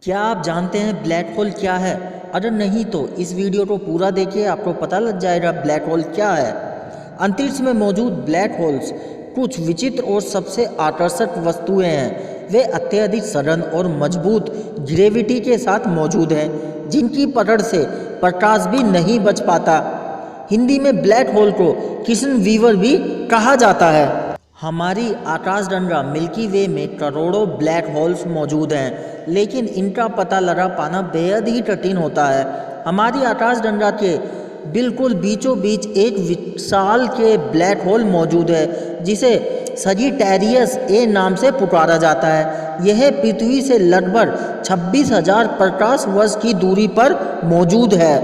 क्या आप जानते हैं ब्लैक होल क्या है? अगर नहीं तो इस वीडियो को पूरा देखिए, आपको पता लग जाएगा ब्लैक होल क्या है। अंतरिक्ष में मौजूद ब्लैक होल्स कुछ विचित्र और सबसे आकर्षक वस्तुएं हैं। वे अत्यधिक सघन और मजबूत ग्रेविटी के साथ मौजूद हैं, जिनकी पकड़ से प्रकाश भी नहीं बच पाता। हिंदी में ब्लैक होल को कृष्ण वीवर भी कहा जाता है। हमारी आकाशगंगा मिल्की वे में करोड़ों ब्लैक होल्स मौजूद हैं, लेकिन इनका पता लगा पाना बेहद ही कठिन होता है। हमारी आकाशगंगा के बिल्कुल बीचों बीच एक विशाल के ब्लैक होल मौजूद है, जिसे सजिटेरियस ए नाम से पुकारा जाता है। यह पृथ्वी से लगभग 26,000 प्रकाश वर्ष की दूरी पर मौजूद है।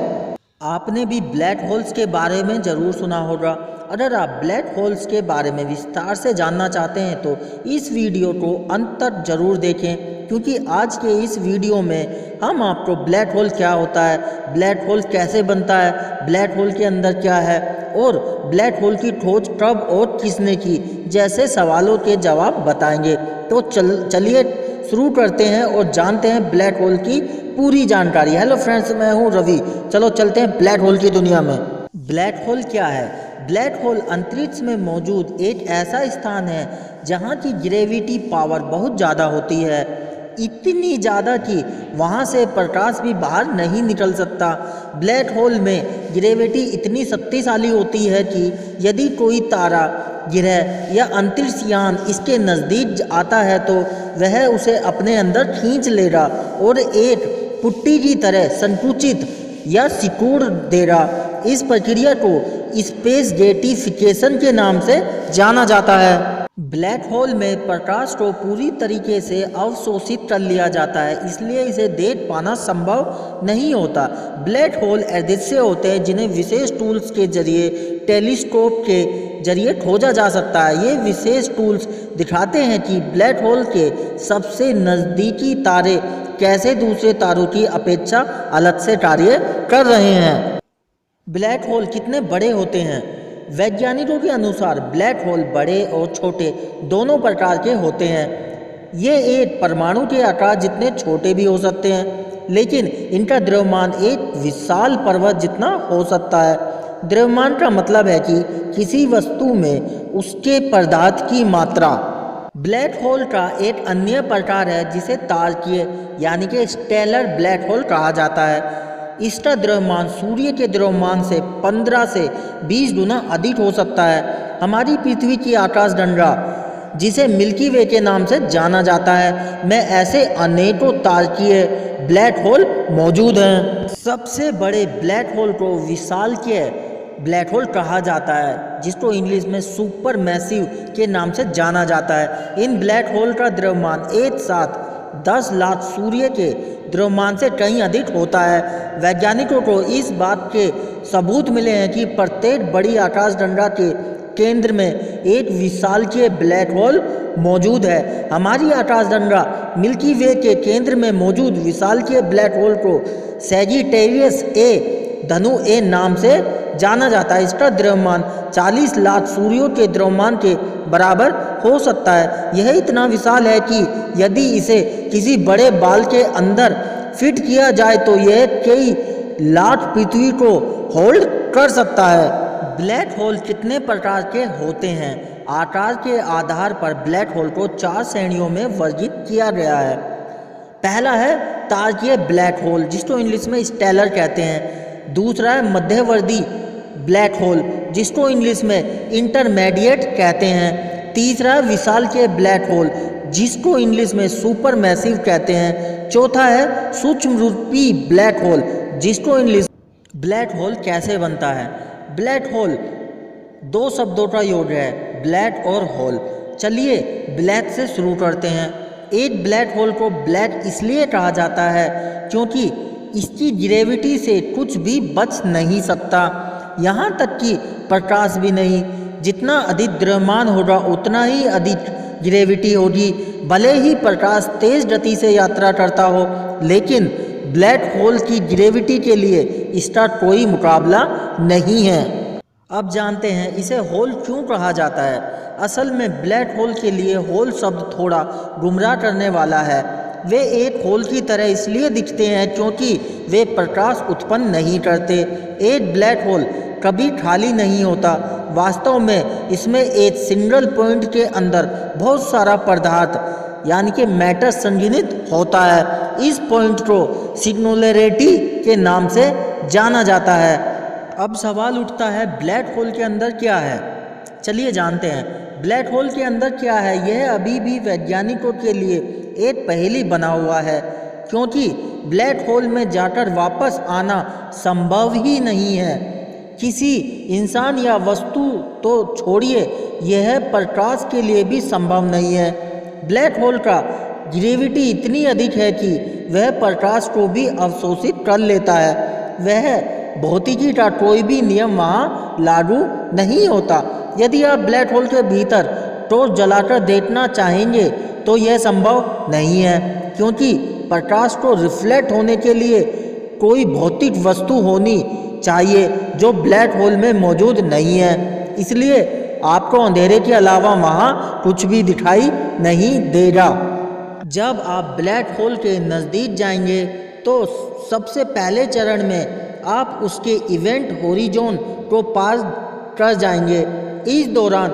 आपने भी ब्लैक होल्स के बारे में ज़रूर सुना होगा। अगर आप ब्लैक होल्स के बारे में विस्तार से जानना चाहते हैं तो इस वीडियो को अंत तक जरूर देखें, क्योंकि आज के इस वीडियो में हम आपको ब्लैक होल क्या होता है, ब्लैक होल कैसे बनता है, ब्लैक होल के अंदर क्या है और ब्लैक होल की खोज कब और किसने की जैसे सवालों के जवाब बताएंगे। तो चलिए शुरू करते हैं और जानते हैं ब्लैक होल की पूरी जानकारी। हेलो फ्रेंड्स, मैं हूं रवि। चलो चलते हैं ब्लैक होल की दुनिया में। ब्लैक होल क्या है? ब्लैक होल अंतरिक्ष में मौजूद एक ऐसा स्थान है जहां की ग्रेविटी पावर बहुत ज़्यादा होती है, इतनी ज़्यादा कि वहां से प्रकाश भी बाहर नहीं निकल सकता। ब्लैक होल में ग्रेविटी इतनी शक्तिशाली होती है कि यदि कोई तारा, ग्रह या अंतरिक्ष यान इसके नज़दीक आता है तो वह उसे अपने अंदर खींच लेगा और एक पुट्टी की तरह संकुचित या सिकुड़ देगा। इस प्रक्रिया को स्पेस जेटिफिकेशन के नाम से जाना जाता है। ब्लैक होल में प्रकाश को पूरी तरीके से अवशोषित कर लिया जाता है, इसलिए इसे देख पाना संभव नहीं होता। ब्लैक होल अदृश्य होते हैं, जिन्हें विशेष टूल्स के जरिए, टेलीस्कोप के जरिए खोजा जा सकता है। ये विशेष टूल्स दिखाते हैं कि ब्लैक होल के सबसे नज़दीकी तारे कैसे दूसरे तारों की अपेक्षा अलग से कार्य कर रहे हैं। ब्लैक होल कितने बड़े होते हैं? वैज्ञानिकों के अनुसार ब्लैक होल बड़े और छोटे दोनों प्रकार के होते हैं। ये एक परमाणु के आकार जितने छोटे भी हो सकते हैं, लेकिन इनका द्रव्यमान एक विशाल पर्वत जितना हो सकता है। द्रव्यमान का मतलब है कि किसी वस्तु में उसके पदार्थ की मात्रा। ब्लैक होल का एक अन्य प्रकार है जिसे तारकीय यानी कि स्टेलर ब्लैक होल कहा जाता है। इसका द्रव्यमान सूर्य के द्रव्यमान से 15 से 20 गुना अधिक हो सकता है। हमारी पृथ्वी की आकाशगंगा, जिसे मिल्की वे के नाम से जाना जाता है, में ऐसे अनेकों तारकीय ब्लैक होल मौजूद हैं। सबसे बड़े ब्लैक होल को विशालकीय ब्लैक होल कहा जाता है, जिसको इंग्लिश में सुपर मैसिव के नाम से जाना जाता है। इन ब्लैक होल का द्रव्यमान एक साथ 10 लाख सूर्य के द्रव्यमान से कहीं अधिक होता है। वैज्ञानिकों को इस बात के सबूत मिले हैं कि प्रत्येक बड़ी आकाशगंगा के केंद्र में एक विशालकीय ब्लैक होल मौजूद है। हमारी आकाशगंगा मिल्की वे के केंद्र में मौजूद विशालकीय ब्लैक होल को सैजिटेरियस ए धनु ए नाम से जाना जाता है। इसका द्रव्यमान 40 लाख सूर्यों के द्रव्यमान के बराबर हो सकता है। यह इतना विशाल है कि यदि इसे किसी बड़े बाल के अंदर फिट किया जाए तो यह कई लाख पृथ्वी को होल्ड कर सकता है। ब्लैक होल कितने प्रकार के होते हैं? आकार के आधार पर ब्लैक होल को 4 श्रेणियों में वर्गीकृत किया गया है। पहला है तारकीय ब्लैक होल, जिसको इंग्लिश में स्टेलर कहते हैं। दूसरा है मध्यवर्ती ब्लैक होल, जिसको इंग्लिश में इंटरमीडिएट कहते हैं। तीसरा है विशालकीय ब्लैक होल, जिसको इंग्लिश में सुपर मैसिव कहते हैं। चौथा है सूक्ष्मरूपी ब्लैक होल, जिसको इंग्लिश। ब्लैक होल कैसे बनता है? ब्लैक होल 2 शब्दों का योग है, ब्लैक और होल। चलिए ब्लैक से शुरू करते हैं। एक ब्लैक होल को ब्लैक इसलिए कहा जाता है क्योंकि इसकी ग्रेविटी से कुछ भी बच नहीं सकता, यहाँ तक कि प्रकाश भी नहीं। जितना अधिक द्रव्यमान होगा उतना ही अधिक ग्रेविटी होगी। भले ही प्रकाश तेज गति से यात्रा करता हो, लेकिन ब्लैक होल की ग्रेविटी के लिए इसका कोई मुकाबला नहीं है। अब जानते हैं इसे होल क्यों कहा जाता है। असल में ब्लैक होल के लिए होल शब्द थोड़ा गुमराह करने वाला है। वे एक होल की तरह इसलिए दिखते हैं क्योंकि वे प्रकाश उत्पन्न नहीं करते। एक ब्लैक होल कभी खाली नहीं होता। वास्तव में इसमें एक सिंगल पॉइंट के अंदर बहुत सारा पदार्थ यानी कि मैटर संघनित होता है। इस पॉइंट को सिंगुलैरिटी के नाम से जाना जाता है। अब सवाल उठता है ब्लैक होल के अंदर क्या है। चलिए जानते हैं ब्लैक होल के अंदर क्या है। यह अभी भी वैज्ञानिकों के लिए एक पहेली बना हुआ है क्योंकि ब्लैक होल में जाकर वापस आना संभव ही नहीं है। किसी इंसान या वस्तु तो छोड़िए, यह प्रकाश के लिए भी संभव नहीं है। ब्लैक होल का ग्रेविटी इतनी अधिक है कि वह प्रकाश को भी अवशोषित कर लेता है। वह भौतिकी का कोई भी नियम वहाँ लागू नहीं होता। यदि आप ब्लैक होल के भीतर टॉर्च जलाकर देखना चाहेंगे तो यह संभव नहीं है क्योंकि प्रकाश को रिफ्लेक्ट होने के लिए कोई भौतिक वस्तु होनी चाहिए जो ब्लैक होल में मौजूद नहीं है। इसलिए आपको अंधेरे के अलावा वहाँ कुछ भी दिखाई नहीं देगा। जब आप ब्लैक होल के नज़दीक जाएंगे तो सबसे पहले चरण में आप उसके इवेंट होरिजोन को पार कर जाएंगे। इस दौरान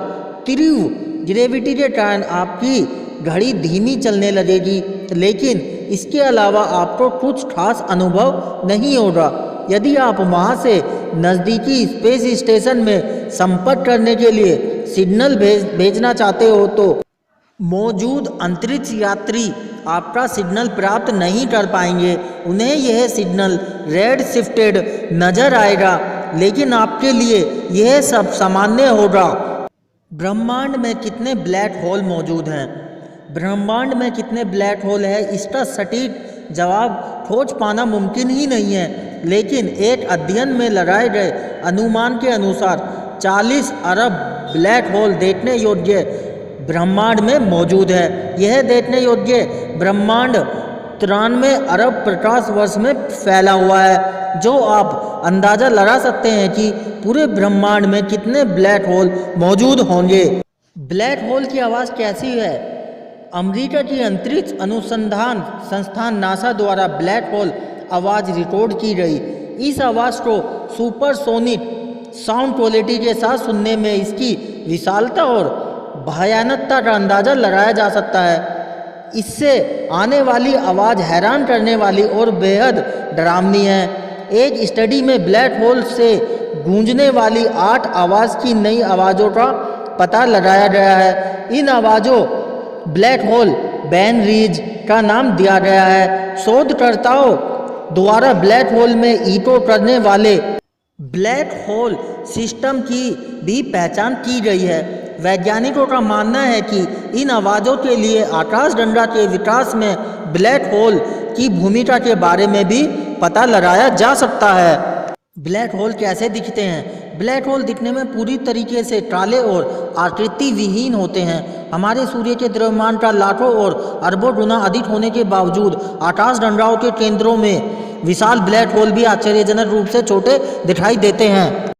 तीव्र ग्रेविटी के कारण आपकी घड़ी धीमी चलने लगेगी, लेकिन इसके अलावा आपको कुछ खास अनुभव नहीं होगा। यदि आप वहां से नज़दीकी स्पेस स्टेशन में संपर्क करने के लिए सिग्नल भेजना चाहते हो तो मौजूद अंतरिक्ष यात्री आपका सिग्नल प्राप्त नहीं कर पाएंगे। उन्हें यह सिग्नल रेड शिफ्टेड नज़र आएगा, लेकिन आपके लिए यह सब सामान्य होगा। ब्रह्मांड में कितने ब्लैक होल मौजूद हैं? ब्रह्मांड में कितने ब्लैक होल है इसका सटीक जवाब खोज पाना मुमकिन ही नहीं है, लेकिन एक अध्ययन में लगाए गए अनुमान के अनुसार 40 अरब ब्लैक होल देखने योग्य ब्रह्मांड में मौजूद है। यह देखने योग्य ब्रह्मांड 93 अरब प्रकाश वर्ष में फैला हुआ है, जो आप अंदाज़ा लगा सकते हैं कि पूरे ब्रह्मांड में कितने ब्लैक होल मौजूद होंगे। ब्लैक होल की आवाज़ कैसी है? अमेरिका की अंतरिक्ष अनुसंधान संस्थान नासा द्वारा ब्लैक होल आवाज़ रिकॉर्ड की गई। इस आवाज़ को सुपरसोनिक साउंड क्वालिटी के साथ सुनने में इसकी विशालता और भयानकता का अंदाज़ा लगाया जा सकता है। इससे आने वाली आवाज़ हैरान करने वाली और बेहद डरावनी है। एक स्टडी में ब्लैक होल से गूंजने वाली 8 आवाज़ की नई आवाज़ों का पता लगाया गया है। इन आवाज़ों ब्लैक होल बैन रीज का नाम दिया गया है। शोधकर्ताओं द्वारा ब्लैक होल में इको करने वाले ब्लैक होल सिस्टम की भी पहचान की गई है। वैज्ञानिकों का मानना है कि इन आवाज़ों के लिए आकाशगंगा के विकास में ब्लैक होल की भूमिका के बारे में भी पता लगाया जा सकता है। ब्लैक होल कैसे दिखते हैं? ब्लैक होल दिखने में पूरी तरीके से काले और आकृति विहीन होते हैं। हमारे सूर्य के द्रव्यमान का लाखों और अरबों गुना अधिक होने के बावजूद आकाशगंगाओं के केंद्रों में विशाल ब्लैक होल भी आश्चर्यजनक रूप से छोटे दिखाई देते हैं।